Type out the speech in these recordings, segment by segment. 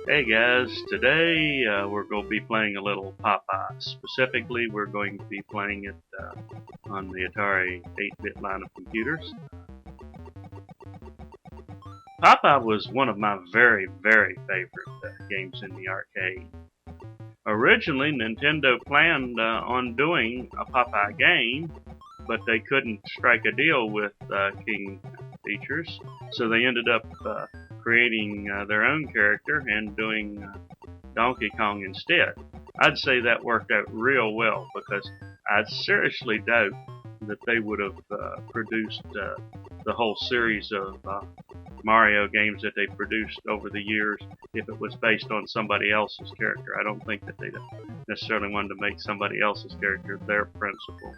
Hey guys, today we're going to be playing a little Popeye. Specifically, we're going to be playing it on the Atari 8-bit line of computers. Popeye was one of my very, very favorite games in the arcade. Originally, Nintendo planned on doing a Popeye game, but they couldn't strike a deal with King Features, so they ended up creating their own character and doing Donkey Kong instead. I'd say that worked out real well because I seriously doubt that they would have produced the whole series of Mario games that they produced over the years if it was based on somebody else's character. I don't think that they necessarily wanted to make somebody else's character their principal,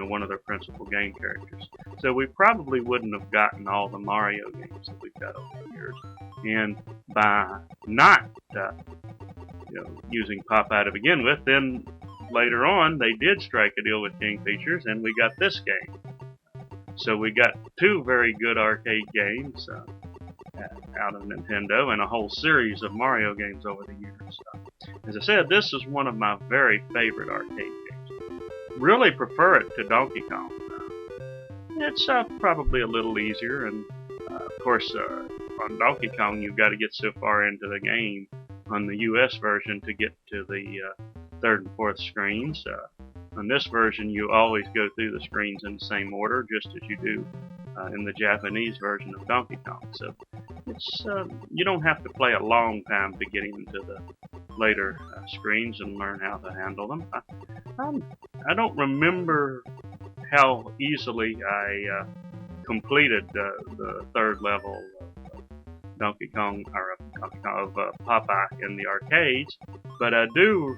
one of their principal game characters. So we probably wouldn't have gotten all the Mario games that we've got over the years. And by not using Popeye to begin with, then later on they did strike a deal with King Features and we got this game. So we got two very good arcade games out of Nintendo and a whole series of Mario games over the years. As I said, this is one of my very favorite arcade games. Really prefer it to Donkey Kong. It's probably a little easier, and of course on Donkey Kong you've got to get so far into the game on the US version to get to the third and fourth screens. On this version you always go through the screens in the same order, just as you do in the Japanese version of Donkey Kong. So it's you don't have to play a long time to get into the later screens and learn how to handle them. I don't remember how easily I completed the third level of Donkey Kong of Popeye in the arcades, but I do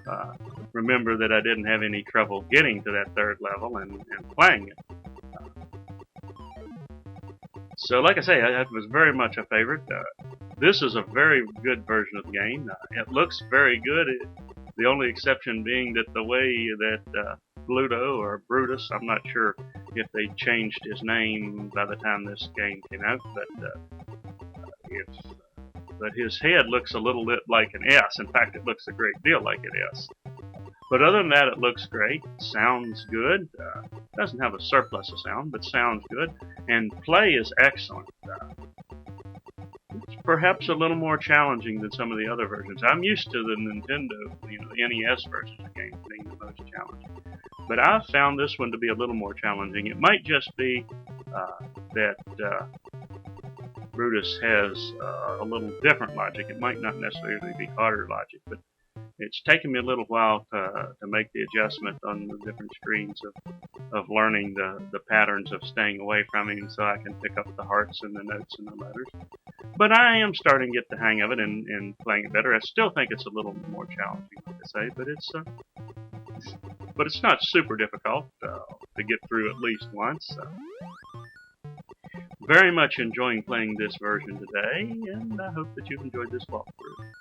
remember that I didn't have any trouble getting to that third level and playing it. So like I say, it was very much a favorite. This is a very good version of the game. It looks very good. The only exception being that the way that Bluto or Brutus, I'm not sure if they changed his name by the time this game came out, but his head looks a little bit like an S. In fact, it looks a great deal like an S. But other than that, it looks great. Sounds good. Doesn't have a surplus of sound, but sounds good. And play is excellent. It's perhaps a little more challenging than some of the other versions. I'm used to the Nintendo, the NES versions of games being the most challenging. But I found this one to be a little more challenging. It might just be that Brutus has a little different logic. It might not necessarily be harder logic, but it's taken me a little while to make the adjustment on the different screens of learning the patterns of staying away from him so I can pick up the hearts and the notes and the letters. But I am starting to get the hang of it and playing it better. I still think it's a little more challenging, like I say, but it's not super difficult to get through at least once. Very much enjoying playing this version today, and I hope that you've enjoyed this walkthrough.